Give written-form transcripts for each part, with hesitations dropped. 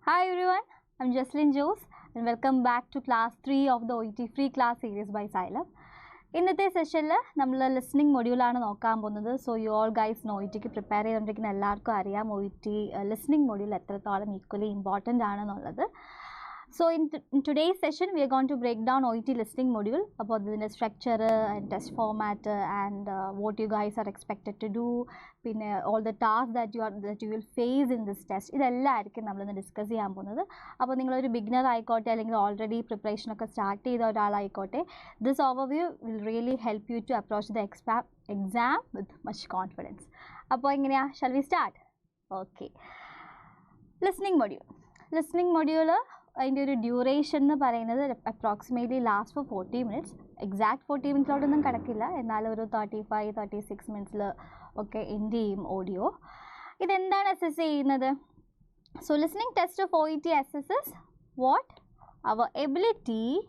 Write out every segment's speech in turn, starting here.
Hi everyone, I'm Jesslyn Jose and welcome back to class 3 of the OET free class series by Xylem. In this session, we will listening module. So you all guys know OET ki prepare OET listening module equally important. So in today's session, we are going to break down OET listening module about the structure and test format and what you guys are expected to do, all the tasks that you will face in this test. This all we will discuss. If you are a beginner or already preparation start, this overview will really help you to approach the exam with much confidence. So, shall we start? Okay. Listening module. The duration approximately lasts for 40 minutes. Exact 40 minutes is 35-36 minutes in audio. This is so listening test of OET assesses what? Our ability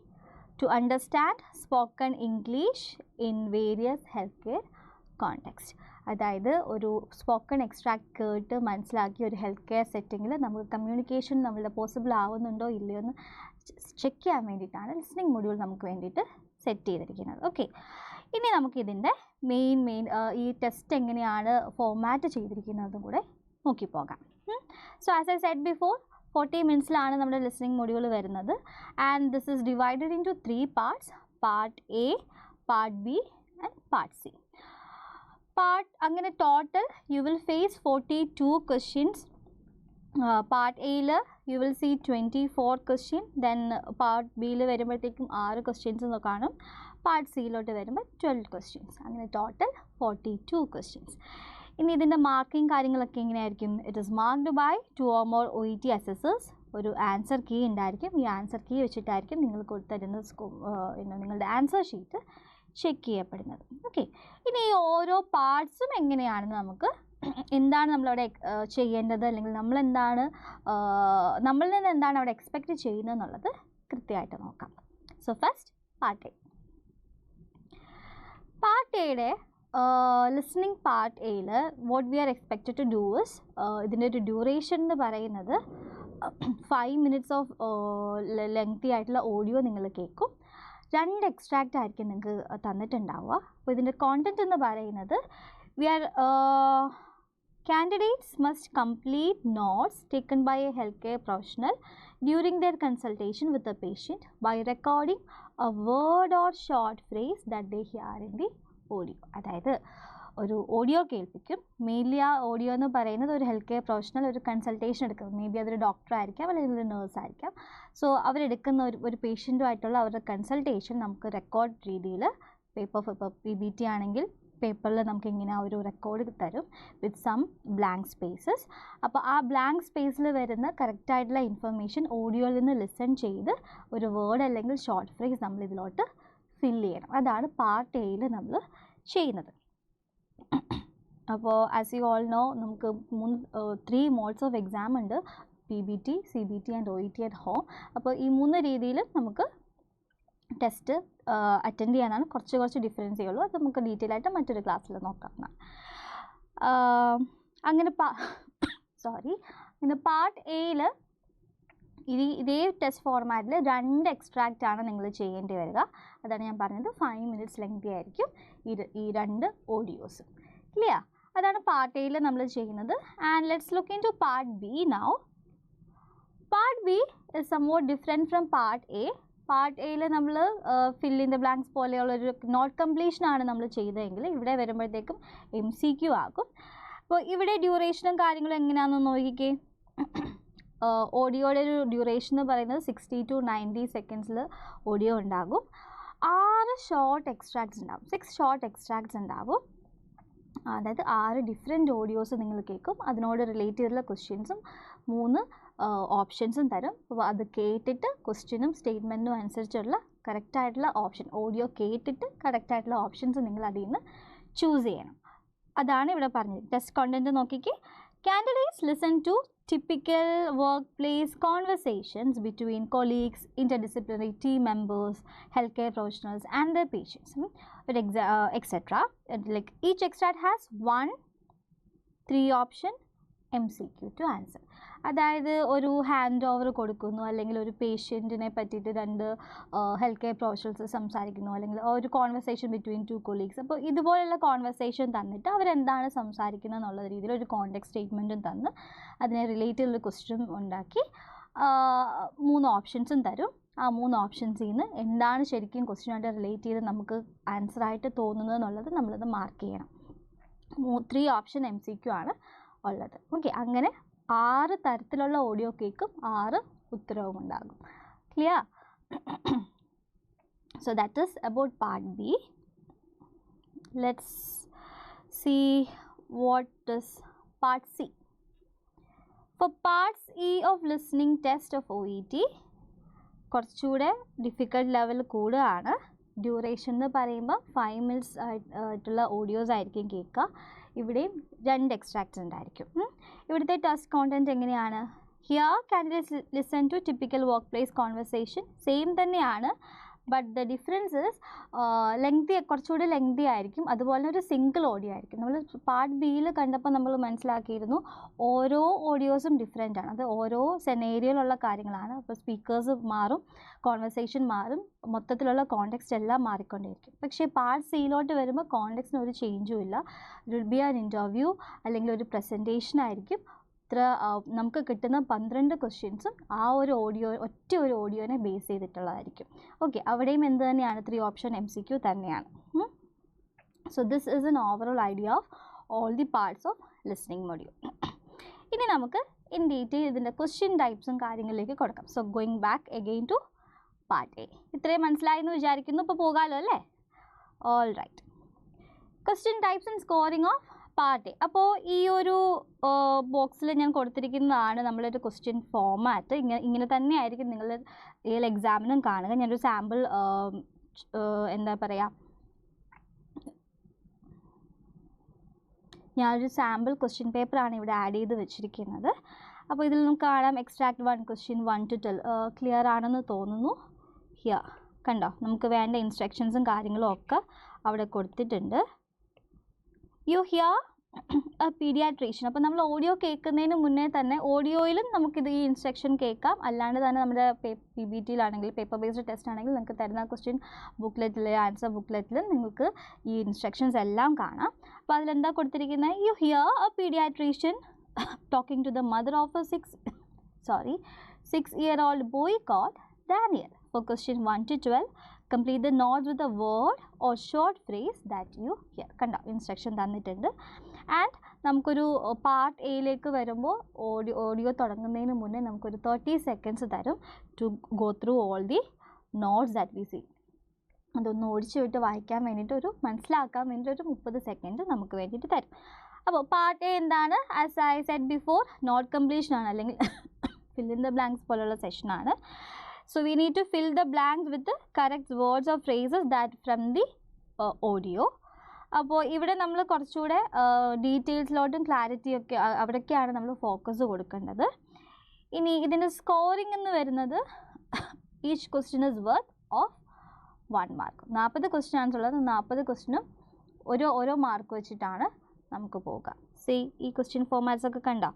to understand spoken English in various healthcare contexts. അതായത് ഒരു spoken extract കേട്ട് മനസ്സിലാക്കി ഒരു health care സെറ്റിങ്ങിൽ നമുക്ക് communication നമ്മളുടെ possible ആവുന്നുണ്ടോ ഇല്ലയോ എന്ന് ചെക്ക് ചെയ്യാൻ വേണ്ടിയിട്ടാണ് ലിസണിങ് മൊഡ്യൂൾ നമുക്ക് വേണ്ടിയിട്ട് സെറ്റ് ചെയ്തിരിക്കുന്നത്. ഓക്കെ, ഇനി നമുക്കിതിൻ്റെ മെയിൻ ഈ ടെസ്റ്റ് എങ്ങനെയാണ് ഫോർമാറ്റ് ചെയ്തിരിക്കുന്നതും കൂടെ നോക്കിപ്പോകാം. So as I said before 40 മിനിറ്റ്സിലാണ് നമ്മുടെ ലിസണിങ് മൊഡ്യൂൾ വരുന്നത്. And this is divided into 3 parts. Part A, part B and part C. അങ്ങനെ total you will face 42 questions. Part എയിൽ you will see 24 question. Then part ബിയിൽ വരുമ്പോഴത്തേക്കും 6 questions കാണും. Part സിയിലോട്ട് വരുമ്പോൾ 12 questions. അങ്ങനെ total 42 questions. ഇനി ഇതിൻ്റെ marking കാര്യങ്ങളൊക്കെ എങ്ങനെയായിരിക്കും? It is marked by 2 or more OET assessors. ഒരു ആൻസർ കീ ഉണ്ടായിരിക്കും. ഈ ആൻസർ കീ വെച്ചിട്ടായിരിക്കും നിങ്ങൾ കൊടുത്തിരുന്ന നിങ്ങളുടെ ആൻസർ ഷീറ്റ് ചെക്ക് ചെയ്യപ്പെടുന്നത്. ഓക്കെ, ഇനി ഈ ഓരോ പാർട്സും എങ്ങനെയാണെന്ന് നമുക്ക് എന്താണ് നമ്മളവിടെ ചെയ്യേണ്ടത്, അല്ലെങ്കിൽ നമ്മളിൽ നിന്ന് എന്താണ് അവിടെ എക്സ്പെക്റ്റ് ചെയ്യുന്നത് എന്നുള്ളത് കൃത്യമായിട്ട് നോക്കാം. So first part A. Part എയുടെ ലിസണിങ് പാർട്ട് എയിൽ what we are expected to do is, ഇതിൻ്റെ ഒരു ഡ്യൂറേഷൻ എന്ന് പറയുന്നത് 5 minutes ഓഫ് ലെങ്തി ആയിട്ടുള്ള ഓഡിയോ നിങ്ങൾ കേൾക്കും. 2 എക്സ്ട്രാക്റ്റ് ആയിരിക്കും നിങ്ങൾക്ക് തന്നിട്ടുണ്ടാവുക. അപ്പോൾ ഇതിൻ്റെ കോണ്ടൻറ്റ് എന്ന് പറയുന്നത് candidates must complete notes taken by a healthcare professional during their consultation with the patient by recording a word or short phrase that they hear in the audio. അതായത് ഒരു ഓഡിയോ കേൾപ്പിക്കും. മെയിൻലി ആ audio എന്ന് പറയുന്നത് ഒരു health care professional ഒരു consultation എടുക്കും. May be അതൊരു doctor ആയിരിക്കാം, അല്ലെങ്കിൽ ഒരു നേഴ്സ് ആയിരിക്കാം. സോ അവരെടുക്കുന്ന ഒരു പേഷ്യൻറ്റുമായിട്ടുള്ള അവരുടെ കൺസൾട്ടേഷൻ നമുക്ക് റെക്കോർഡ് രീതിയിൽ ഇപ്പോൾ PBT ആണെങ്കിൽ പേപ്പറിൽ നമുക്ക് ഇങ്ങനെ ഒരു റെക്കോർഡ് തരും വിത്ത് സം ബ്ലാങ്ക് സ്പേസസ്. അപ്പോൾ ആ ബ്ലാങ്ക് സ്പേസിൽ വരുന്ന കറക്റ്റായിട്ടുള്ള ഇൻഫർമേഷൻ ഓഡിയോയിൽ നിന്ന് ലിസൺ ചെയ്ത് ഒരു വേർഡ് അല്ലെങ്കിൽ ഷോർട്ട് ഫ്രേസ് നമ്മൾ ഇതിലോട്ട് ഫില്ല് ചെയ്യണം. അതാണ് പാർട്ട് എയിൽ നമ്മൾ ചെയ്യുന്നത്. അപ്പോൾ ആസ് യു ഓൾ നോ, നമുക്ക് 3 മോഡ്സ് ഓഫ് എക്സാം ഉണ്ട്. PBT, CBT and OET at home. അപ്പോൾ ഈ 3 രീതിയിൽ നമുക്ക് ടെസ്റ്റ് അറ്റൻഡ് ചെയ്യാനാണ്. കുറച്ച് ഡിഫറൻസ് ചെയ്യുള്ളൂ. അത് നമുക്ക് ഡീറ്റെയിൽ ആയിട്ട് മറ്റൊരു ക്ലാസ്സിൽ നോക്കാം. അങ്ങനെ പാർട്ട് എയിൽ ഇതേ ടെസ്റ്റ് ഫോർമാറ്റിൽ 2 എക്സ്ട്രാക്റ്റ് ആണ് നിങ്ങൾ ചെയ്യേണ്ടി വരിക. അതാണ് ഞാൻ പറഞ്ഞത്, 5 minutes ലെങ്തി ആയിരിക്കും ഈ 2 ഓഡിയോസ്. ക്ലിയർ? അതാണ് പാർട്ട് എയിൽ നമ്മൾ ചെയ്യുന്നത്. And let's look into part B now. Part B is somewhat different from part A. Part എയിൽ നമ്മൾ ഫിൽ ഇൻ ദ ബ്ലാങ്ക്സ് പോലെയുള്ളൊരു നോട്ട് കംപ്ലീഷൻ ആണ് നമ്മൾ ചെയ്തതെങ്കിൽ ഇവിടെ വരുമ്പോഴത്തേക്കും MCQ ആകും. അപ്പോൾ ഇവിടെ ഡ്യൂറേഷനും കാര്യങ്ങളും എങ്ങനെയാണെന്ന് നോക്കിക്കേ. ഓഡിയോയുടെ ഒരു ഡ്യൂറേഷൻ എന്ന് പറയുന്നത് 60 to 90 seconds ഓഡിയോ ഉണ്ടാകും. 6 ഷോർട്ട് എക്സ്ട്രാക്ട്സ് ഉണ്ടാകും. 6 ഷോർട്ട് എക്സ്ട്രാക്ട്സ് ഉണ്ടാകും. അതായത് 6 ഡിഫറെൻറ്റ് ഓഡിയോസ് നിങ്ങൾ കേൾക്കും. അതിനോട് റിലേറ്റ് ചെയ്തിട്ടുള്ള ക്വസ്റ്റ്യൻസും 3 ഓപ്ഷൻസും തരും. അപ്പോൾ അത് കേട്ടിട്ട് ക്വസ്റ്റ്യനും സ്റ്റേറ്റ്മെൻറ്റും അനുസരിച്ചുള്ള കറക്റ്റായിട്ടുള്ള ഓപ്ഷൻ, ഓഡിയോ കേട്ടിട്ട് കറക്റ്റായിട്ടുള്ള ഓപ്ഷൻസ് നിങ്ങൾ അതിൽ നിന്ന് ചൂസ് ചെയ്യണം. അതാണ് ഇവിടെ പറഞ്ഞത്. ടെസ്റ്റ് കോണ്ടൻറ്റ് നോക്കിക്കേ. Candidates listen to typical workplace conversations between colleagues, interdisciplinary team members, healthcare professionals and their patients, etc. Like each extract has 1 3 option MCQ to answer. അതായത് ഒരു ഹാൻഡ് ഓവർ കൊടുക്കുന്നു, അല്ലെങ്കിൽ ഒരു പേഷ്യൻറ്റിനെ പറ്റിയിട്ട് രണ്ട് ഹെൽത്ത് കെയർ പ്രൊഫഷണൽസ് സംസാരിക്കുന്നു, അല്ലെങ്കിൽ ഒരു കോൺവെർസേഷൻ ബിറ്റ്വീൻ ടു കൊളീഗ്സ്. അപ്പോൾ ഇതുപോലുള്ള കോൺവെർസേഷൻ തന്നിട്ട് അവരെന്താണ് സംസാരിക്കുന്നത് എന്നുള്ള രീതിയിൽ ഒരു കോണ്ടെക്സ്റ്റ് സ്റ്റേറ്റ്മെൻറ്റും തന്ന് അതിനെ റിലേറ്റ് ചെയ്തുള്ള ക്വസ്റ്റ്യൻ ഉണ്ടാക്കി 3 ഓപ്ഷൻസും തരും. ആ 3 ഓപ്ഷൻസിൽ നിന്ന് എന്താണ് ശരിക്കും ക്വസ്റ്റ്യനായിട്ട് റിലേറ്റ് ചെയ്ത് നമുക്ക് ആൻസറായിട്ട് തോന്നുന്നത് എന്നുള്ളത് നമ്മളത് മാർക്ക് ചെയ്യണം. 3 ഓപ്ഷൻ MCQ ആണ് ഉള്ളത്. ഓക്കെ, അങ്ങനെ 6 തരത്തിലുള്ള ഓഡിയോ കേക്കും 6 ഉത്തരവും ഉണ്ടാകും. Clear? So that is about part B. Let's see what is part C. For part E of listening test of OET, കുറച്ചുകൂടെ ഡിഫിക്കൽട്ട് ലെവൽ കൂടുകയാണ്. ഡ്യൂറേഷൻ എന്ന് പറയുമ്പോൾ 5 minutes ആയിട്ടുള്ള ഓഡിയോസ് ആയിരിക്കും കേൾക്കുക. ഇവിടെയും 2 എക്സ്ട്രാക്ട്സ് ഉണ്ടായിരിക്കും. ഇവിടുത്തെ ടെസ്റ്റ് കോണ്ടൻറ്റ് എങ്ങനെയാണ്? Here candidates listen to typical work place conversation. Same തന്നെയാണ്, but the difference is lengthy, കുറച്ചുകൂടി ലെങ്തി ആയിരിക്കും. അതുപോലെ ഒരു സിംഗിൾ ഓഡിയോ ആയിരിക്കും. നമ്മൾ പാർട്ട് ബിയിൽ കണ്ടപ്പോൾ നമ്മൾ മനസ്സിലാക്കിയിരുന്നു ഓരോ ഓഡിയോസും ഡിഫറെൻ്റ് ആണ്. അത് ഓരോ സെനേരിയോയിലുള്ള കാര്യങ്ങളാണ്. അപ്പോൾ സ്പീക്കേഴ്സ് മാറും, കോൺവെർസേഷൻ മാറും, മൊത്തത്തിലുള്ള കോണ്ടെക്സ്റ്റ് എല്ലാം മാറിക്കൊണ്ടേയിരിക്കും. പക്ഷേ പാർട്ട് സിയിലോട്ട് വരുമ്പോൾ കോണ്ടെക്സ്റ്റിന് ഒരു ചേഞ്ചും ഇല്ല. It will be an interview അല്ലെങ്കിൽ ഒരു പ്രസൻറ്റേഷൻ ആയിരിക്കും. നമുക്ക് കിട്ടുന്ന 12 ക്വസ്റ്റ്യൻസും ആ ഒരു ഒറ്റ ഒരു ഓഡിയോനെ ബേസ് ചെയ്തിട്ടുള്ളതായിരിക്കും. ഓക്കെ, അവിടെയും എന്ത് തന്നെയാണ്? 3 ഓപ്ഷൻ MCQ തന്നെയാണ്. So this is an overall idea of all the parts of listening module. ഇനി നമുക്ക് ഇൻ ഡീറ്റെയിൽ ഇതിൻ്റെ ക്വസ്റ്റ്യൻ ടൈപ്സും കാര്യങ്ങളിലേക്ക് കൊടുക്കാം. So going back again to part A. ഇത്രയും മനസ്സിലായി എന്ന് വിചാരിക്കുന്നു. ഇപ്പോൾ പോകാമല്ലോ അല്ലേ? All right. Question types and scoring of part A. അപ്പോൾ ഈ ഒരു ബോക്സിൽ ഞാൻ കൊടുത്തിരിക്കുന്നതാണ് നമ്മളൊരു ക്വസ്റ്റ്യൻ ഫോമാറ്റ്. ഇങ്ങനെ തന്നെ ആയിരിക്കും നിങ്ങൾ റിയൽ എക്സാമിനും കാണുക. ഞാനൊരു സാമ്പിൾ എന്താ പറയുക, ഞാനൊരു സാമ്പിൾ ക്വസ്റ്റ്യൻ പേപ്പറാണ് ഇവിടെ ആഡ് ചെയ്ത് വെച്ചിരിക്കുന്നത്. അപ്പോൾ ഇതിൽ നമുക്ക് കാണാം എക്സ്ട്രാക്ട് 1 ക്വസ്റ്റ്യൻ 1 to 12. ക്ലിയർ ആണെന്ന് തോന്നുന്നു. ഹിയർ കണ്ടോ, നമുക്ക് വേണ്ട ഇൻസ്ട്രക്ഷൻസും കാര്യങ്ങളും ഒക്കെ അവിടെ കൊടുത്തിട്ടുണ്ട്. You hear a paediatrician. അപ്പോൾ നമ്മൾ ഓഡിയോ കേൾക്കുന്നതിന് മുന്നേ തന്നെ ഓഡിയോയിലും നമുക്കിത് ഈ ഇൻസ്ട്രക്ഷൻ കേൾക്കാം. അല്ലാണ്ട് തന്നെ നമ്മുടെ PBTയിലാണെങ്കിൽ പേപ്പർ ബേസ്ഡ് ടെസ്റ്റ് ആണെങ്കിൽ നിങ്ങൾക്ക് തരുന്ന ക്വസ്റ്റ്യൻ ബുക്ക്ലെറ്റിൽ, ആൻസർ ബുക്ക്ലെറ്റിലും നിങ്ങൾക്ക് ഈ ഇൻസ്ട്രക്ഷൻസ് എല്ലാം കാണാം. അപ്പോൾ അതിലെന്താ കൊടുത്തിരിക്കുന്നത്? You hear a paediatrician talking to the mother of a 6-year-old boy called Daniel. For question 1 to 12, complete the notes with a word or short phrase that you hear. കണ്ടോ, instruction തന്നിട്ടുണ്ട്. And നമുക്കൊരു part എയിലേക്ക് വരുമ്പോൾ audio തുടങ്ങുന്നതിന് മുന്നേ നമുക്കൊരു 30 seconds തരും to go through all the notes that we see. അതൊന്ന് ഓടിച്ചു വിട്ട് വായിക്കാൻ വേണ്ടിയിട്ട് മനസ്സിലാക്കാൻ വേണ്ടിയിട്ട് ഒരു 30 seconds നമുക്ക് വേണ്ടിയിട്ട് തരും. അപ്പോൾ പാർട്ട് എ എന്താണ്? As I said before, note completion ആണ്, അല്ലെങ്കിൽ fill in the blanks പോലുള്ള സെഷനാണ്. So we need to fill the blanks with the correct words or phrases that from the audio. അപ്പോൾ ഇവിടെ നമ്മൾ കുറച്ചുകൂടെ ഡീറ്റെയിൽസിലോട്ടും ക്ലാരിറ്റിയൊക്കെ അവിടേക്കാണ് നമ്മൾ ഫോക്കസ് കൊടുക്കേണ്ടത്. ഇനി ഇതിൻ്റെ സ്കോറിംഗ് എന്ന് വരുന്നത് each question is worth of 1 mark. 40 question ഉള്ളത്. 40 ക്വസ്റ്റ്യനും ഓരോ മാർക്ക് വെച്ചിട്ടാണ് നമുക്ക് പോകാം. ഈ ക്വസ്റ്റ്യൻ ഫോമാറ്റ്സ് ഒക്കെ കണ്ടോ?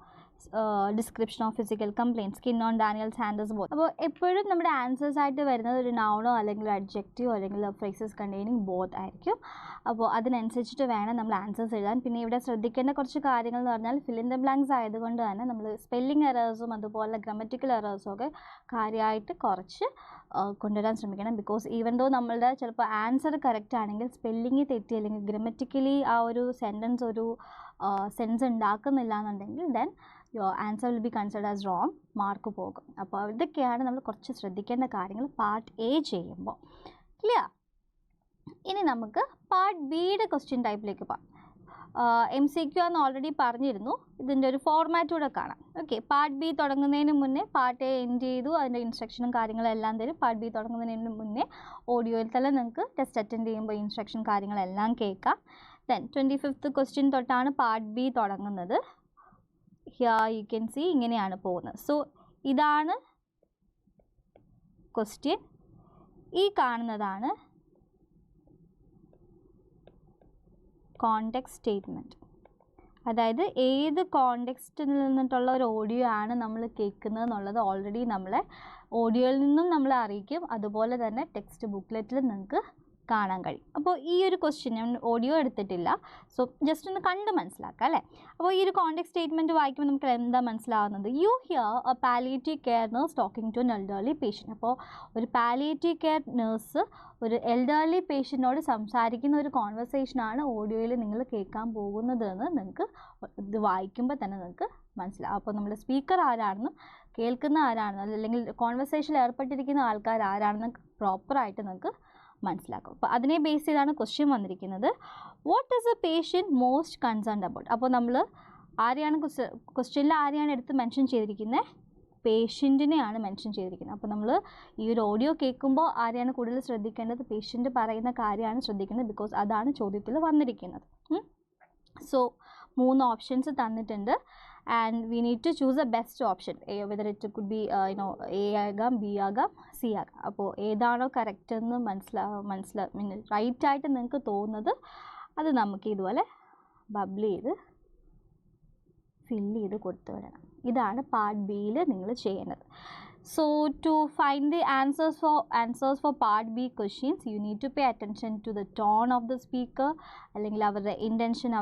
Description of physical complaint, skin on Daniels hands both. അപ്പോൾ എപ്പോഴും നമ്മുടെ ആൻസേഴ്സ് ആയിട്ട് വരുന്നത് ഒരു നൗണോ അല്ലെങ്കിൽ അഡ്ജക്റ്റീവോ അല്ലെങ്കിൽ ഫ്രേസസ് കണ്ടെയ്നിങ് ബോത്ത് ആയിരിക്കും. അപ്പോൾ അതിനനുസരിച്ചിട്ട് വേണം നമ്മൾ ആൻസേഴ്സ് എഴുതാൻ. പിന്നെ ഇവിടെ ശ്രദ്ധിക്കേണ്ട കുറച്ച് കാര്യങ്ങൾ എന്ന് പറഞ്ഞാൽ ഫിൽ ഇൻ ദ ബ്ലാങ്ക്സ് ആയതുകൊണ്ട് തന്നെ നമ്മൾ സ്പെല്ലിംഗ് എറേഴ്സും അതുപോലെ ഗ്രമറ്റിക്കൽ എറേഴ്സും ഒക്കെ കാര്യമായിട്ട് കുറച്ച് കൊണ്ടുവരാൻ ശ്രമിക്കണം. ബിക്കോസ് ഈവൻ ദോ നമ്മളുടെ ചിലപ്പോൾ ആൻസർ കറക്റ്റ് ആണെങ്കിൽ സ്പെല്ലിംഗ് തെറ്റി അല്ലെങ്കിൽ ഗ്രമറ്റിക്കലി ആ ഒരു സെൻറ്റൻസ് ഒരു സെൻസ് ഉണ്ടാക്കുന്നില്ല എന്നുണ്ടെങ്കിൽ then your answer will be considered as wrong, mark പോകും. അപ്പോൾ ഇതൊക്കെയാണ് നമ്മൾ കുറച്ച് ശ്രദ്ധിക്കേണ്ട കാര്യങ്ങൾ പാർട്ട് എ ചെയ്യുമ്പോൾ. ക്ലിയർ? ഇനി നമുക്ക് പാർട്ട് ബിയുടെ ക്വസ്റ്റ്യൻ ടൈപ്പിലേക്ക് പോകാം. MCQ എന്ന് ഓൾറെഡി പറഞ്ഞിരുന്നു. ഇതിൻ്റെ ഒരു ഫോർമാറ്റ് കൂടെ കാണാം. ഓക്കെ, പാർട്ട് ബി തുടങ്ങുന്നതിന് മുന്നേ പാർട്ട് എ എൻഡ് ചെയ്തു, അതിൻ്റെ ഇൻസ്ട്രക്ഷനും കാര്യങ്ങളും എല്ലാം തരും. പാർട്ട് ബി തുടങ്ങുന്നതിന് മുന്നേ ഓഡിയോയിൽ തന്നെ നിങ്ങൾക്ക് ടെസ്റ്റ് അറ്റൻഡ് ചെയ്യുമ്പോൾ ഇൻസ്ട്രക്ഷൻ കാര്യങ്ങളെല്ലാം കേൾക്കാം. ദെൻ 25th ക്വസ്റ്റ്യൻ തൊട്ടാണ് പാർട്ട് ബി തുടങ്ങുന്നത്. ഹിയർ യു ക്യാൻ സീ ഇങ്ങനെയാണ് പോകുന്നത്. സോ ഇതാണ് ക്വസ്റ്റ്യൻ, ഈ കാണുന്നതാണ് കോണ്ടെക്സ്റ്റ് സ്റ്റേറ്റ്മെൻറ്റ്. അതായത് ഏത് കോണ്ടെക്സ്റ്റിൽ നിന്നിട്ടുള്ള ഒരു ഓഡിയോ ആണ് നമ്മൾ കേൾക്കുന്നത് എന്നുള്ളത് ഓൾറെഡി നമ്മളെ ഓഡിയോയിൽ നിന്നും നമ്മളെ അറിയിക്കും. അതുപോലെ തന്നെ ടെക്സ്റ്റ് ബുക്ക്ലെറ്റിൽ നിങ്ങൾക്ക് കാണാൻ കഴിയും. അപ്പോൾ ഈ ഒരു ക്വസ്റ്റ്യൻ ഞാൻ ഓഡിയോ എടുത്തിട്ടില്ല, സോ ജസ്റ്റ് ഒന്ന് കണ്ട് മനസ്സിലാക്കാം അല്ലേ. അപ്പോൾ ഈ ഒരു കോണ്ടെക്സ്റ്റ് സ്റ്റേറ്റ്മെൻറ്റ് വായിക്കുമ്പോൾ നമുക്ക് എന്താ മനസ്സിലാവുന്നത്? You hear a palliative care nurse talking to an elderly patient. അപ്പോൾ ഒരു പാലിയേറ്റീവ് കെയർ നേഴ്സ് ഒരു എൽഡർലി പേഷ്യൻറ്റിനോട് സംസാരിക്കുന്ന ഒരു കോൺവെർസേഷനാണ് ഓഡിയോയിൽ നിങ്ങൾ കേൾക്കാൻ പോകുന്നതെന്ന് നിങ്ങൾക്ക് ഇത് വായിക്കുമ്പോൾ തന്നെ നിങ്ങൾക്ക് മനസ്സിലാവും. അപ്പോൾ നമ്മൾ സ്പീക്കർ ആരാണെന്നും കേൾക്കുന്ന ആരാണെന്നും അല്ലെങ്കിൽ കോൺവെർസേഷനിൽ ഏർപ്പെട്ടിരിക്കുന്ന ആൾക്കാർ ആരാണെന്നും പ്രോപ്പറായിട്ട് നിങ്ങൾക്ക് മനസ്സിലാക്കും. അപ്പോൾ അതിനെ ബേസ് ചെയ്താണ് ക്വസ്റ്റ്യൻ വന്നിരിക്കുന്നത്. What is A patient most concerned about? അപ്പോൾ നമ്മൾ ആരെയാണ് ക്വസ്റ്റ്യനിൽ ആരെയാണ് എടുത്ത് മെൻഷൻ ചെയ്തിരിക്കുന്നത്? പേഷ്യൻറ്റിനെയാണ് മെൻഷൻ ചെയ്തിരിക്കുന്നത്. അപ്പോൾ നമ്മൾ ഈ ഒരു ഓഡിയോ കേൾക്കുമ്പോൾ ആരെയാണ് കൂടുതൽ ശ്രദ്ധിക്കേണ്ടത്? പേഷ്യൻറ്റ് പറയുന്ന കാര്യമാണ് ശ്രദ്ധിക്കേണ്ടത്, ബിക്കോസ് അതാണ് ചോദ്യത്തിൽ വന്നിരിക്കുന്നത്. സോ 3 ഓപ്ഷൻസ് തന്നിട്ടുണ്ട് and we need to choose a best option. Whether it could be A ആകാം, ബി ആകാം, സി ആകാം. അപ്പോൾ ഏതാണോ കറക്റ്റ് എന്ന് റൈറ്റ് ആയിട്ട് നിങ്ങൾക്ക് തോന്നുന്നത് അത് നമുക്ക് ഇതുപോലെ ബബിൾ ചെയ്ത് ഫില്ല് ചെയ്ത് കൊടുത്തു വിടണം. ഇതാണ് പാർട്ട് ബിയിൽ നിങ്ങൾ ചെയ്യേണ്ടത്. So to find the answers for part B questions, you need to pay attention to the tone of the speaker, അല്ലെങ്കിൽ അവരുടെ ഇൻറ്റൻഷൻ,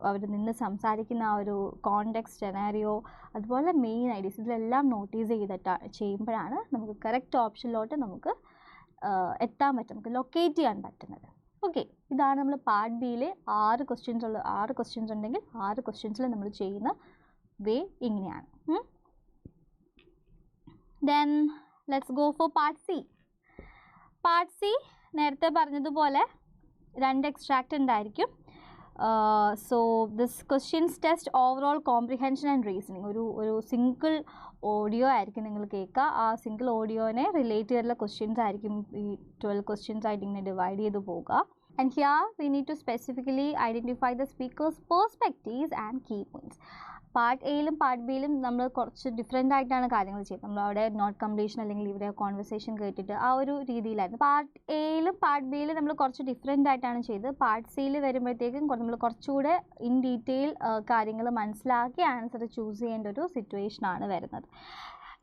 അവർ നിന്ന് സംസാരിക്കുന്ന ആ ഒരു കോണ്ടെക്സ്റ്റ്, സെനാരിയോ, അതുപോലെ മെയിൻ ഐഡിയസ് ഇതിലെല്ലാം നോട്ടീസ് ചെയ്യുമ്പോഴാണ് നമുക്ക് കറക്റ്റ് ഓപ്ഷനിലോട്ട് നമുക്ക് എത്താൻ പറ്റും, നമുക്ക് ലൊക്കേറ്റ് ചെയ്യാൻ പറ്റുന്നത്. ഓക്കെ, ഇതാണ് നമ്മൾ പാർട്ട് ബിയിലെ 6 ക്വസ്റ്റ്യൻസ് ഉണ്ടെങ്കിൽ 6 ക്വസ്റ്റ്യൻസിൽ നമ്മൾ ചെയ്യുന്ന വേ ഇങ്ങനെയാണ്. Then let's go for part C. Part C നേരത്തെ പറഞ്ഞതുപോലെ 2 എക്സ്ട്രാക്റ്റ് ഉണ്ടായിരിക്കും. So this questions test overall comprehension and reasoning. ഒരു സിംഗിൾ ഓഡിയോ ആയിരിക്കും നിങ്ങൾ കേൾക്കുക. ആ സിംഗിൾ ഓഡിയോനെ റിലേറ്റ് ചെയ്തിട്ടുള്ള ക്വസ്റ്റ്യൻസ് ആയിരിക്കും ഈ 12 ക്വസ്റ്റ്യൻസ് ആയിട്ട് ഇങ്ങനെ ഡിവൈഡ് ചെയ്ത് പോവുക. And here we need to specifically identify the speaker's perspectives and key points. Part എയിലും പാർട്ട് ബിയിലും നമ്മൾ കുറച്ച് ഡിഫറെൻ്റ് ആയിട്ടാണ് കാര്യങ്ങൾ ചെയ്യുന്നത്. നമ്മൾ അവിടെ നോട്ട് കംപ്ലീഷൻ അല്ലെങ്കിൽ ഇവിടെ കോൺവെർസേഷൻ കേട്ടിട്ട് ആ ഒരു രീതിയിലായിരുന്നു. പാർട്ട് എയിലും പാർട്ട് ബിയിലും നമ്മൾ കുറച്ച് ഡിഫറെൻ്റ് ആയിട്ടാണ് ചെയ്തത്. പാർട്ട് സിയിൽ വരുമ്പോഴത്തേക്കും നമ്മൾ കുറച്ചുകൂടെ ഇൻ ഡീറ്റെയിൽ കാര്യങ്ങൾ മനസ്സിലാക്കി ആൻസർ ചൂസ് ചെയ്യേണ്ട ഒരു സിറ്റുവേഷനാണ് വരുന്നത്.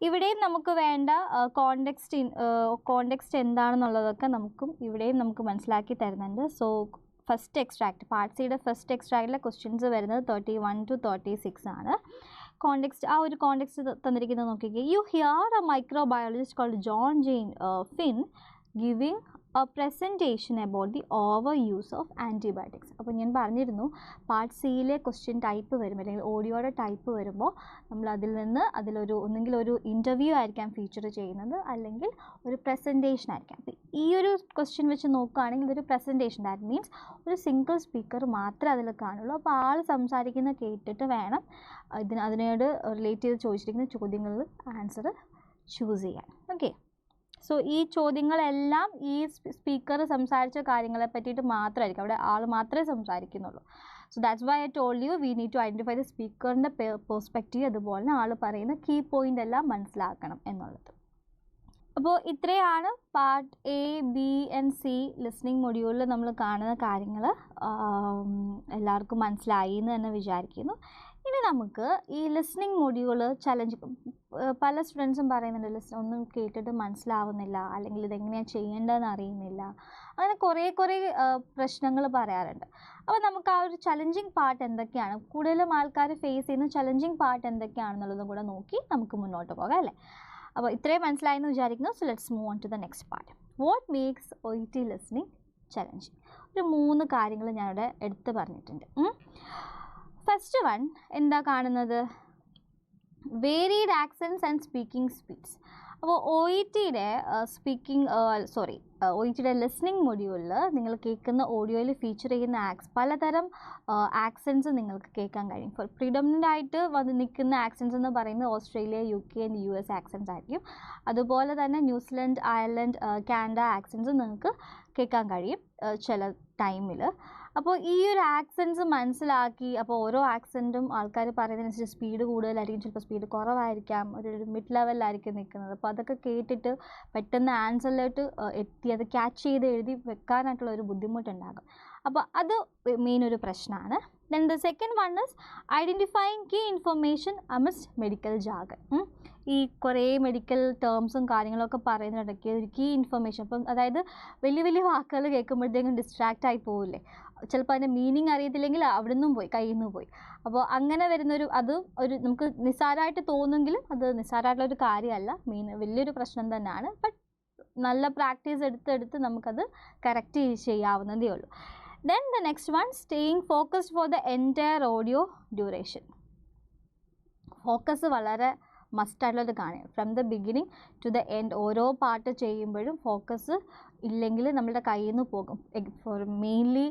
ഇവിടെയും നമുക്ക് വേണ്ട കോണ്ടെക്സ്റ്റ് എന്താണെന്നുള്ളതൊക്കെ ഇവിടെയും നമുക്ക് മനസ്സിലാക്കി തരുന്നുണ്ട്. സോ ഫസ്റ്റ് എക്സ്ട്രാക്ട്, പാർട്ട് സിയുടെ ഫസ്റ്റ് എക്സ്ട്രാക്റ്റിലെ ക്വസ്റ്റ്യൻസ് വരുന്നത് 31 to 36 ആണ്. കോണ്ടെക്സ്റ്റ്, ആ ഒരു കോണ്ടെക്സ്റ്റ് തന്നിരിക്കുന്നത് നോക്കിക്കേ. You hear a microbiologist called John Jane Finn giving a presentation about the over use of antibiotics. അപ്പോൾ ഞാൻ പറഞ്ഞിരുന്നു പാർട്ട് സിയിലെ ക്വസ്റ്റ്യൻ ടൈപ്പ് വരുമ്പോൾ അല്ലെങ്കിൽ ഓഡിയോയുടെ ടൈപ്പ് വരുമ്പോൾ നമ്മൾ ഒന്നെങ്കിൽ ഒരു ഇൻ്റർവ്യൂ ആയിരിക്കാം ഫീച്ചർ ചെയ്യുന്നത്, അല്ലെങ്കിൽ ഒരു പ്രസൻറ്റേഷൻ ആയിരിക്കാം. അപ്പോൾ ഈ ഒരു ക്വസ്റ്റ്യൻ വെച്ച് നോക്കുകയാണെങ്കിൽ ഇതൊരു പ്രസൻറ്റേഷൻ, ദാറ്റ് മീൻസ് ഒരു സിംഗിൾ സ്പീക്കർ മാത്രമേ അതിൽ കാണുള്ളൂ. അപ്പോൾ ആൾ സംസാരിക്കുന്ന കേട്ടിട്ട് വേണം അതിനോട് റിലേറ്റ് ചെയ്ത് ചോദിച്ചിരിക്കുന്ന ചോദ്യങ്ങളിൽ ആൻസർ ചൂസ് ചെയ്യാൻ. ഓക്കെ, സോ ഈ ചോദ്യങ്ങളെല്ലാം ഈ സ്പീക്കർ സംസാരിച്ച കാര്യങ്ങളെ പറ്റിയിട്ട് മാത്രമായിരിക്കും, അവിടെ ആൾ മാത്രമേ സംസാരിക്കുന്നുള്ളൂ. So that's why I told you we need to identify the സ്പീക്കറിൻ്റെ പെർസ്പെക്റ്റീവ്, അതുപോലെ ആൾ പറയുന്ന കീ പോയിൻ്റ് എല്ലാം മനസ്സിലാക്കണം എന്നുള്ളത്. അപ്പോൾ ഇത്രയാണ് part A, B and C listening മൊഡ്യൂളിൽ നമ്മൾ കാണുന്ന കാര്യങ്ങൾ. എല്ലാവർക്കും മനസ്സിലായി എന്ന് തന്നെ വിചാരിക്കുന്നു. ഇനി നമുക്ക് ഈ ലിസ്ണിംഗ് മൊഡ്യൂൾ ചലഞ്ച്, പല സ്റ്റുഡൻസും പറയുന്നുണ്ട് ഒന്നും കേട്ടിട്ട് മനസ്സിലാവുന്നില്ല, അല്ലെങ്കിൽ ഇതെങ്ങനെയാണ് ചെയ്യേണ്ടതെന്ന് അറിയുന്നില്ല, അങ്ങനെ കുറേ പ്രശ്നങ്ങൾ പറയാറുണ്ട്. അപ്പോൾ നമുക്ക് ആ ഒരു ചലഞ്ചിങ് പാർട്ട് എന്തൊക്കെയാണ്, കൂടുതലും ആൾക്കാർ ഫേസ് ചെയ്യുന്ന ചലഞ്ചിങ് പാർട്ട് എന്തൊക്കെയാണെന്നുള്ളതും കൂടെ നോക്കി നമുക്ക് മുന്നോട്ട് പോകാം അല്ലേ. അപ്പോൾ ഇത്രയും മനസ്സിലായെന്ന് വിചാരിക്കുന്നു. So let's move on to the next part. What makes OET listening challenging? ഒരു 3 കാര്യങ്ങൾ ഞാനിവിടെ എടുത്ത് പറഞ്ഞിട്ടുണ്ട്. ഫസ്റ്റ് വൺ എന്താ കാണുന്നത്? Varied accents and speaking speeds. അപ്പോൾ OETയുടെ ലിസ്ണിംഗ് മൊഡ്യൂളിൽ നിങ്ങൾ കേൾക്കുന്ന ഓഡിയോയിൽ ഫീച്ചർ ചെയ്യുന്ന പലതരം ആക്സൻസ് നിങ്ങൾക്ക് കേൾക്കാൻ കഴിയും. പ്രിഡോമിനൻ്റ് ആയിട്ട് നിൽക്കുന്ന ആക്സൻസ് എന്ന് പറയുന്നത് Australia, UK and US accents ആയിരിക്കും. അതുപോലെ തന്നെ ന്യൂസിലൻഡ്, അയർലൻഡ്, കാനഡ ആക്സൻസ് നിങ്ങൾക്ക് കേൾക്കാൻ കഴിയും ചില ടൈമിൽ. അപ്പോൾ ഈ ഒരു ആക്സൻസ് മനസ്സിലാക്കി, അപ്പോൾ ഓരോ ആക്സൻറ്റും ആൾക്കാർ പറയുന്നതിനനുസരിച്ച് സ്പീഡ് കൂടുതലായിരിക്കും, ചിലപ്പോൾ സ്പീഡ് കുറവായിരിക്കാം, ഒരു മിഡ് ലെവലിലായിരിക്കും നിൽക്കുന്നത്. അപ്പോൾ അതൊക്കെ കേട്ടിട്ട് പെട്ടെന്ന് ആൻസറിലോട്ട് എത്തി അത് ക്യാച്ച് ചെയ്ത് എഴുതി വെക്കാനായിട്ടുള്ള ഒരു ബുദ്ധിമുട്ടുണ്ടാകും. അപ്പോൾ അത് മെയിൻ ഒരു പ്രശ്നമാണ്. Then the second one is identifying key information amidst medical jargon. ഈ കുറേ മെഡിക്കൽ ടേംസും കാര്യങ്ങളൊക്കെ പറയുന്നിടയ്ക്ക് ഒരു കീ ഇൻഫർമേഷൻ, അപ്പം അതായത് വലിയ വലിയ വാക്കുകൾ കേൾക്കുമ്പോഴത്തേക്കും ഡിസ്ട്രാക്റ്റ് ആയി പോകില്ലേ, ചിലപ്പോൾ അതിൻ്റെ മീനിങ് അറിയത്തില്ലെങ്കിൽ അവിടെ നിന്നും പോയി, കയ്യിൽ നിന്ന് പോയി. അപ്പോൾ അങ്ങനെ വരുന്നൊരു അത് ഒരു നമുക്ക് നിസ്സാരമായിട്ട് തോന്നുമെങ്കിലും അത് നിസ്സാരമായിട്ടുള്ളൊരു കാര്യമല്ല, വലിയൊരു പ്രശ്നം തന്നെയാണ്. ബട്ട് നല്ല പ്രാക്ടീസ് എടുത്തെടുത്ത് നമുക്കത് കറക്റ്റ് ചെയ്യാവുന്നതേ ഉള്ളൂ. Then the next one, staying focused for the entire audio duration. Focus വളരെ മസ്റ്റായിട്ടുള്ളത് കാണുക, from the beginning to the end. ഓരോ പാർട്ട് ചെയ്യുമ്പോഴും ഫോക്കസ് ഇല്ലെങ്കിൽ നമ്മുടെ കയ്യിൽ നിന്ന് പോകും. മെയിൻലി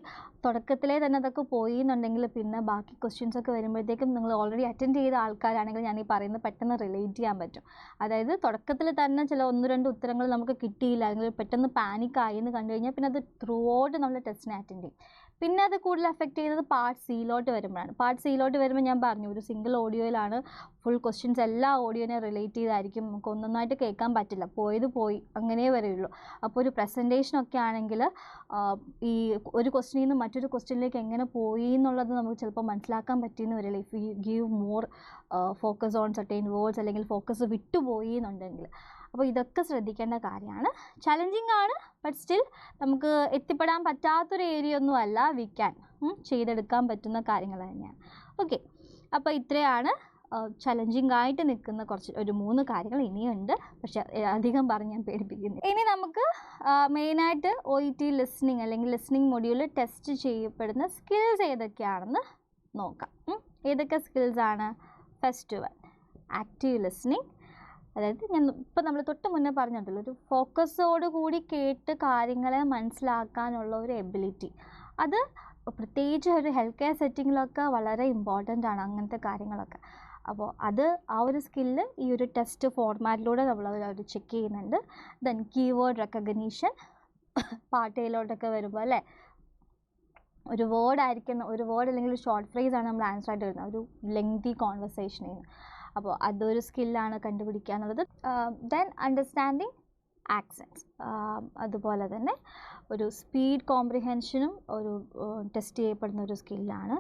തുടക്കത്തിലേ തന്നെ അതൊക്കെ പോയി എന്നുണ്ടെങ്കിൽ പിന്നെ ബാക്കി ക്വസ്റ്റ്യൻസ് ഒക്കെ വരുമ്പോഴത്തേക്കും നിങ്ങൾ ഓൾറെഡി അറ്റൻഡ് ചെയ്ത ആൾക്കാരാണെങ്കിൽ ഞാൻ ഈ പറയുന്നത് പെട്ടെന്ന് റിലേറ്റ് ചെയ്യാൻ പറ്റും. അതായത് തുടക്കത്തിൽ തന്നെ ചില 1-2 ഉത്തരങ്ങൾ നമുക്ക് കിട്ടിയില്ല, അല്ലെങ്കിൽ പെട്ടെന്ന് പാനിക്കായി എന്ന് കണ്ടു കഴിഞ്ഞാൽ പിന്നെ അത് ത്രൂ ഔട്ട് നമ്മൾ ടെസ്റ്റിനെ അറ്റൻഡ് ചെയ്യും. പിന്നെ അത് കൂടുതൽ എഫക്റ്റ് ചെയ്യുന്നത് പാർട്ട് സിയിലോട്ട് വരുമ്പോഴാണ്. പാർട്ട് സിയിലോട്ട് വരുമ്പോൾ ഞാൻ പറഞ്ഞു ഒരു സിംഗിൾ ഓഡിയോയിലാണ് ഫുൾ ക്വസ്റ്റ്യൻസ്, എല്ലാ ഓഡിയോനെ റിലേറ്റ് ചെയ്തായിരിക്കും, നമുക്ക് ഒന്നൊന്നായിട്ട് കേൾക്കാൻ പറ്റില്ല, പോയത് പോയി അങ്ങനെ വരെയുള്ളൂ. അപ്പോൾ ഒരു പ്രസൻറ്റേഷനൊക്കെ ആണെങ്കിൽ ഈ ഒരു ക്വസ്റ്റ്യനിൽ നിന്ന് മറ്റൊരു ക്വസ്റ്റ്യനിലേക്ക് എങ്ങനെ പോയി എന്നുള്ളത് നമുക്ക് ചിലപ്പോൾ മനസ്സിലാക്കാൻ പറ്റിയെന്ന് വരില്ല, if you give more focus on certain words, അല്ലെങ്കിൽ ഫോക്കസ് വിട്ടുപോയി എന്നുണ്ടെങ്കിൽ. അപ്പോൾ ഇതൊക്കെ ശ്രദ്ധിക്കേണ്ട കാര്യമാണ്. ചലഞ്ചിങ് ആണ്, ബട്ട് സ്റ്റിൽ നമുക്ക് എത്തിപ്പെടാൻ പറ്റാത്തൊരു ഏരിയ ഒന്നും അല്ല, വി ക്യാൻ ചെയ്തെടുക്കാൻ പറ്റുന്ന കാര്യങ്ങൾ തന്നെയാണ്. ഓക്കെ, അപ്പോൾ ഇത്രയാണ് ചലഞ്ചിങ് ആയിട്ട് നിൽക്കുന്ന ഒരു 3 കാര്യങ്ങൾ. ഇനിയുണ്ട്, പക്ഷെ അധികം പറഞ്ഞ് ഞാൻ പേടിപ്പിക്കുന്നു. ഇനി നമുക്ക് മെയിനായിട്ട് OET ലിസ്ണിംഗ് അല്ലെങ്കിൽ ലിസ്ണിംഗ് മൊഡ്യൂളിൽ ടെസ്റ്റ് ചെയ്യപ്പെടുന്ന സ്കിൽസ് ഏതൊക്കെയാണെന്ന് നോക്കാം. ഏതൊക്കെ സ്കിൽസാണ്? First one, active listening. അതായത് ഇപ്പം നമ്മൾ തൊട്ട് മുന്നേ പറഞ്ഞിട്ടുള്ളൂ, ഒരു ഫോക്കസോട് കൂടി കേട്ട് കാര്യങ്ങളെ മനസ്സിലാക്കാനുള്ള ഒരു എബിലിറ്റി. അത് പ്രത്യേകിച്ച് ഒരു ഹെൽത്ത് കെയർ സെറ്റിങ്ങിലൊക്കെ വളരെ ഇമ്പോർട്ടൻ്റ് ആണ് അങ്ങനത്തെ കാര്യങ്ങളൊക്കെ. അപ്പോൾ ആ ഒരു സ്കില്ല് ഈ ഒരു ടെസ്റ്റ് ഫോർമാറ്റിലൂടെ നമ്മൾ ചെക്ക് ചെയ്യുന്നുണ്ട്. ദെൻ കീവേഡ് റെക്കഗ്നീഷൻ, പാർട്ട് എയിലോട്ടൊക്കെ വരുമ്പോൾ അല്ലേ, ഒരു വേർഡ് അല്ലെങ്കിൽ ഒരു ഷോർട്ട് ഫ്രേസ് ആണ് നമ്മൾ ആൻസർ ആയിട്ട് വരുന്നത് ഒരു ലെങ്തി കോൺവെർസേഷനിൽ നിന്ന്. അപ്പോൾ അതൊരു സ്കില്ലാണ് കണ്ടുപിടിക്കുക എന്നുള്ളത്. ദെൻ അണ്ടർസ്റ്റാൻഡിങ് ആക്സെൻറ്റ്സ്, അതുപോലെ തന്നെ ഒരു സ്പീഡ് കോംപ്രിഹെൻഷനും ഒരു ടെസ്റ്റ് ചെയ്യപ്പെടുന്ന ഒരു സ്കില്ലാണ്.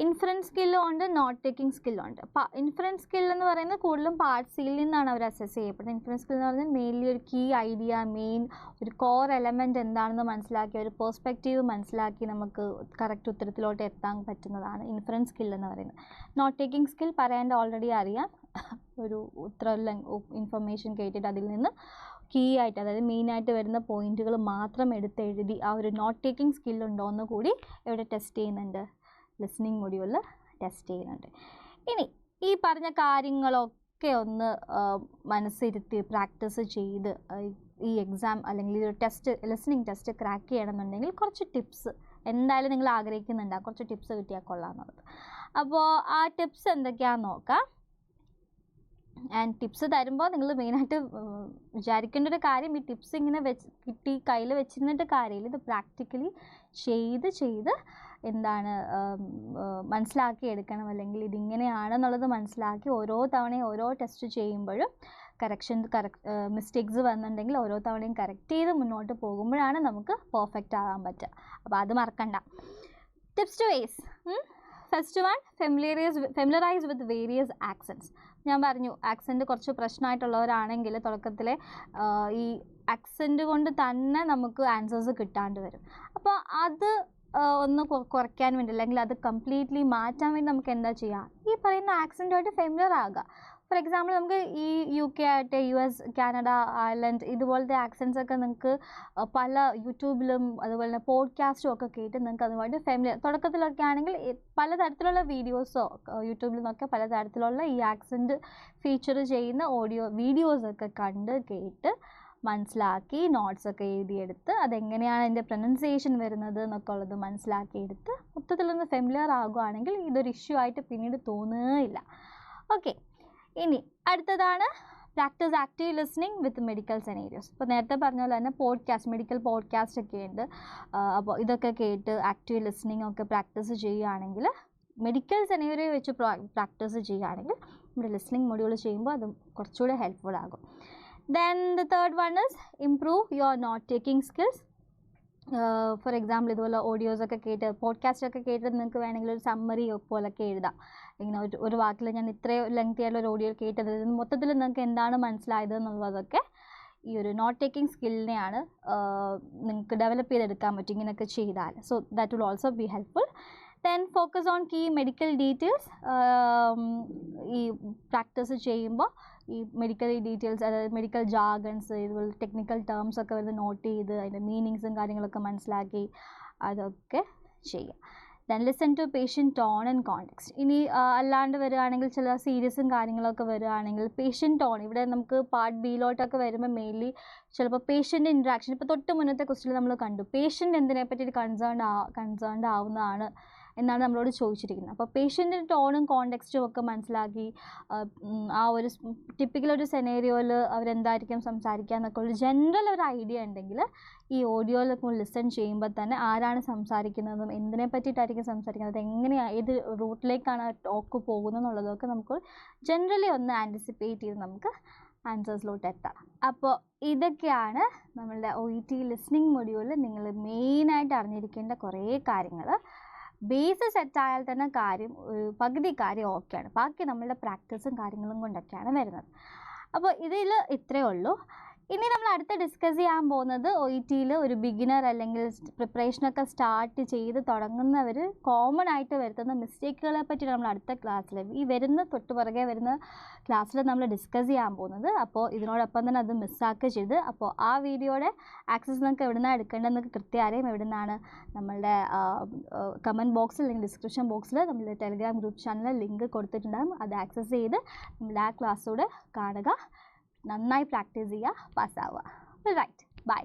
ഇൻഫറൻസ് സ്കില്ലും ഉണ്ട്, നോട്ട് ടേക്കിംഗ് സ്കില്ലും ഉണ്ട്. ഇൻഫറൻസ് സ്കിൽ എന്ന് പറയുന്നത് കൂടുതലും പാർട്ട് സിയിൽ നിന്നാണ് അവർ അസസ് ചെയ്യപ്പെടുന്നത്. ഇൻഫറൻസ് സ്കിൽ എന്ന് പറഞ്ഞാൽ മെയിൻലി ഒരു കീ ഐഡിയ, ഒരു കോർ എലമെൻറ്റ് എന്താണെന്ന് മനസ്സിലാക്കി, ഒരു പെർസ്പെക്റ്റീവ് മനസ്സിലാക്കി നമുക്ക് കറക്റ്റ് ഉത്തരത്തിലോട്ട് എത്താൻ പറ്റുന്നതാണ് ഇൻഫറൻസ് സ്കിൽ എന്ന് പറയുന്നത്. നോട്ട് ടേക്കിംഗ് സ്കിൽ പറയേണ്ട ഓൾറെഡി അറിയാം, ഒരു ഇൻഫർമേഷൻ കേട്ടിട്ട് അതിൽ നിന്ന് കീ ആയിട്ട്, അതായത് മെയിനായിട്ട് വരുന്ന പോയിന്റുകൾ മാത്രം എടുത്തെഴുതി ആ ഒരു നോട്ട് ടേക്കിംഗ് സ്കില്ലുണ്ടോ എന്ന് കൂടി ഇവിടെ ടെസ്റ്റ് ചെയ്യുന്നുണ്ട്, ലിസ്ണിംഗ് മൊഡ്യൂളിൽ ടെസ്റ്റ് ചെയ്യുന്നുണ്ട്. ഇനി ഈ പറഞ്ഞ കാര്യങ്ങളൊക്കെ ഒന്ന് മനസ്സിരുത്തി പ്രാക്ടീസ് ചെയ്ത് ഈ എക്സാം അല്ലെങ്കിൽ ഈ ഒരു ടെസ്റ്റ്, ലിസ്ണിംഗ് ടെസ്റ്റ് ക്രാക്ക് ചെയ്യണമെന്നുണ്ടെങ്കിൽ കുറച്ച് ടിപ്സ് എന്തായാലും നിങ്ങൾ ആഗ്രഹിക്കുന്നുണ്ട്, കുറച്ച് ടിപ്സ് കിട്ടിയാൽ കൊള്ളാമെന്നുള്ളത്. അപ്പോൾ ആ ടിപ്സ് എന്തൊക്കെയാണെന്ന് നോക്കാം. ആൻഡ് ടിപ്സ് തരുമ്പോൾ നിങ്ങൾ മെയിനായിട്ട് വിചാരിക്കേണ്ട ഒരു കാര്യം, ഈ ടിപ്സ് ഇങ്ങനെ കിട്ടി കയ്യിൽ വെച്ചിരുന്നിട്ട് കാര്യമില്ല, ഇത് പ്രാക്ടിക്കലി ചെയ്ത് എന്താണ് മനസ്സിലാക്കി എടുക്കണം, അല്ലെങ്കിൽ ഇതിങ്ങനെയാണെന്നുള്ളത് മനസ്സിലാക്കി ഓരോ തവണയും ഓരോ ടെസ്റ്റ് ചെയ്യുമ്പോഴും മിസ്റ്റേക്സ് വന്നിട്ടുണ്ടെങ്കിൽ ഓരോ തവണയും കറക്റ്റ് ചെയ്ത് മുന്നോട്ട് പോകുമ്പോഴാണ് നമുക്ക് പെർഫെക്റ്റ് ആകാൻ പറ്റുക. അപ്പോൾ അത് മറക്കണ്ട. Tips to ways. First one, familiarise with various accents. ഞാൻ പറഞ്ഞു ആക്സെൻറ്റ് കുറച്ച് പ്രശ്നമായിട്ടുള്ളവരാണെങ്കിൽ തുടക്കത്തിലെ ഈ ആക്സെൻറ്റ് കൊണ്ട് തന്നെ നമുക്ക് ആൻസേഴ്സ് കിട്ടാണ്ട് വരും. അപ്പോൾ അത് ഒന്ന് കുറയ്ക്കാൻ വേണ്ടി, അല്ലെങ്കിൽ അത് കംപ്ലീറ്റ്ലി മാറ്റാൻ വേണ്ടി നമുക്ക് എന്താ ചെയ്യുക, ഈ പറയുന്ന ആക്സെൻറ്റുമായിട്ട് ഫെമിലർ ആകുക. ഫോർ എക്സാമ്പിൾ നമുക്ക് ഈ UK ആയിട്ട് US, കാനഡ, അയർലൻഡ് ഇതുപോലത്തെ ആക്സെൻറ്റ്സ് ഒക്കെ നിങ്ങൾക്ക് പല യൂട്യൂബിലും അതുപോലെ തന്നെ പോഡ്കാസ്റ്റും ഒക്കെ കേട്ട് നിങ്ങൾക്ക് അതുമായിട്ട് ഫെമിലിയർ. തുടക്കത്തിലൊക്കെ ആണെങ്കിൽ പലതരത്തിലുള്ള വീഡിയോസോ യൂട്യൂബിൽ നിന്നൊക്കെ പലതരത്തിലുള്ള ഈ ആക്സെൻറ്റ് ഫീച്ചർ ചെയ്യുന്ന വീഡിയോസൊക്കെ കണ്ട് കേട്ട് മനസ്സിലാക്കി നോട്ട്സൊക്കെ എഴുതിയെടുത്ത് അതെങ്ങനെയാണ് അതിൻ്റെ പ്രൊനൗൺസിയേഷൻ വരുന്നത് എന്നൊക്കെ ഉള്ളത് മനസ്സിലാക്കിയെടുത്ത് മൊത്തത്തിലൊന്ന് ഫെമിലിയർ ആകുകയാണെങ്കിൽ ഇതൊരു ഇഷ്യൂ ആയിട്ട് പിന്നീട് തോന്നുകയില്ല. ഓക്കെ, ഇനി അടുത്തതാണ് practice active listening with medical scenarios. ഇപ്പോൾ നേരത്തെ പറഞ്ഞ പോലെ തന്നെ മെഡിക്കൽ പോഡ്കാസ്റ്റ് ഒക്കെ ഉണ്ട്. അപ്പോൾ ഇതൊക്കെ കേട്ട് ആക്റ്റീവ് ലിസ്ണിംഗ് ഒക്കെ പ്രാക്ടീസ് ചെയ്യുകയാണെങ്കിൽ, മെഡിക്കൽ സെനേരിയോ വെച്ച് പ്രാക്ടീസ് ചെയ്യുകയാണെങ്കിൽ നമ്മുടെ ലിസ്ണിംഗ് മൊഡ്യൂൾ ചെയ്യുമ്പോൾ അത് കുറച്ചുകൂടെ ഹെൽപ്ഫുൾ ആകും. Then the third one is improve your note taking skills. For example ഇതുപോലെ ഓഡിയോസൊക്കെ കേട്ട് പോഡ്കാസ്റ്റൊക്കെ കേട്ട് നിങ്ങൾക്ക് വേണമെങ്കിൽ ഒരു സമ്മറി പോലൊക്കെ എഴുതാം. ഇങ്ങനെ ഒരു വാക്കിൽ ഞാൻ ഇത്രയും ലെങ്തി ആയിട്ടുള്ള ഒരു ഓഡിയോ കേട്ടത് മൊത്തത്തിൽ നിങ്ങൾക്ക് എന്താണ് മനസ്സിലായത് എന്നുള്ളതൊക്കെ ഈ ഒരു നോട്ട് ടേക്കിംഗ് സ്കില്ലിനെയാണ് നിങ്ങൾക്ക് ഡെവലപ്പ് ചെയ്തെടുക്കാൻ പറ്റും ഇങ്ങനെയൊക്കെ ചെയ്താൽ. So that will also be helpful. Then focus on key medical details. ഈ പ്രാക്ടീസ് ചെയ്യുമ്പോൾ ഈ മെഡിക്കൽ ഡീറ്റെയിൽസ്, അതായത് മെഡിക്കൽ ജാർഗൺസ്, ഇതുപോലെ ടെക്നിക്കൽ ടേംസ് ഒക്കെ വരുന്നത് നോട്ട് ചെയ്ത് അതിൻ്റെ മീനിങ്സും കാര്യങ്ങളൊക്കെ മനസ്സിലാക്കി അതൊക്കെ ചെയ്യുക. Then listen to patient tone and context. ഇനി അല്ലാണ്ട് വരികയാണെങ്കിൽ ചില സീരിയസും കാര്യങ്ങളൊക്കെ വരികയാണെങ്കിൽ പേഷ്യൻ്റ് ടോൺ, ഇവിടെ നമുക്ക് പാർട്ട് ബിയിലോട്ടൊക്കെ വരുമ്പോൾ മെയിൻലി ചിലപ്പോൾ പേഷ്യൻ്റ് ഇൻട്രാക്ഷൻ, ഇപ്പോൾ തൊട്ട് മുന്നത്തെ ക്വസ്റ്റിൽ നമ്മൾ കണ്ടു പേഷ്യൻ്റ് എന്തിനെ പറ്റി കൺസേൺഡ് ആവുന്നതാണ് എന്നാണ് നമ്മളോട് ചോദിച്ചിരിക്കുന്നത്. അപ്പോൾ പേഷ്യൻ്റിൻ്റെ ടോണും കോണ്ടെക്സ്റ്റും ഒക്കെ മനസ്സിലാക്കി ആ ഒരു ടിപ്പിക്കൽ ഒരു സെനേറിയോയിൽ അവരെന്തായിരിക്കും സംസാരിക്കുക എന്നൊക്കെ ഒരു ജനറൽ ഒരു ഐഡിയ ഉണ്ടെങ്കിൽ ഈ ഓഡിയോയിലൊക്കെ ലിസൺ ചെയ്യുമ്പോൾ തന്നെ ആരാണ് സംസാരിക്കുന്നതും എന്തിനെ പറ്റിയിട്ടായിരിക്കും സംസാരിക്കുന്നത്, എങ്ങനെയാണ് ഏത് റൂട്ടിലേക്കാണ് ടോക്ക് പോകുന്നത് എന്നുള്ളതൊക്കെ നമുക്ക് ജനറലി ഒന്ന് ആൻറ്റിസിപ്പേറ്റ് ചെയ്ത് നമുക്ക് ആൻസേഴ്സിലോട്ട് എത്താം. അപ്പോൾ ഇതൊക്കെയാണ് നമ്മളുടെ OET ലിസ്ണിംഗ് മൊഡ്യൂളിൽ നിങ്ങൾ മെയിനായിട്ട് അറിഞ്ഞിരിക്കേണ്ട കുറേ കാര്യങ്ങൾ. ബേസ് സെറ്റായാൽ തന്നെ കാര്യം പകുതി കാര്യം ഓക്കെയാണ്, ബാക്കി നമ്മളുടെ പ്രാക്ടീസും കാര്യങ്ങളും കൊണ്ടൊക്കെയാണ് വരുന്നത്. അപ്പോൾ ഇതിൽ ഇത്രയേ ഉള്ളൂ. ഇനി നമ്മൾ അടുത്ത് ഡിസ്കസ് ചെയ്യാൻ പോകുന്നത് OETയിൽ ഒരു ബിഗിനർ അല്ലെങ്കിൽ പ്രിപ്പറേഷനൊക്കെ സ്റ്റാർട്ട് ചെയ്ത് തുടങ്ങുന്നവർ കോമൺ ആയിട്ട് വരുത്തുന്ന മിസ്റ്റേക്കുകളെ പറ്റി നമ്മൾ അടുത്ത ക്ലാസ്സിൽ ഈ തൊട്ട് പുറകെ വരുന്ന ക്ലാസ്സിൽ നമ്മൾ ഡിസ്കസ് ചെയ്യാൻ പോകുന്നത്. അപ്പോൾ ഇതിനോടൊപ്പം തന്നെ അത് മിസ്സാക്കുക ചെയ്ത്, അപ്പോൾ ആ വീഡിയോയുടെ ആക്സസ് നിങ്ങൾക്ക് എവിടെ നിന്നാണ് എടുക്കേണ്ടതെന്നൊക്കെ കൃത്യം അറിയാം. എവിടെ നിന്നാണ് നമ്മളുടെ കമൻറ്റ് ബോക്സിൽ അല്ലെങ്കിൽ ഡിസ്ക്രിപ്ഷൻ ബോക്സിൽ നമ്മളുടെ ടെലിഗ്രാം ഗ്രൂപ്പ് ചാനലിൽ ലിങ്ക് കൊടുത്തിട്ടുണ്ടാകും. അത് ആക്സസ് ചെയ്ത് നമ്മളുടെ ആ ക്ലാസ്സോടെ കാണുക, നന്നായി പ്രാക്ടീസ് ചെയ്യുക, പാസ്സാവുക. Right, by.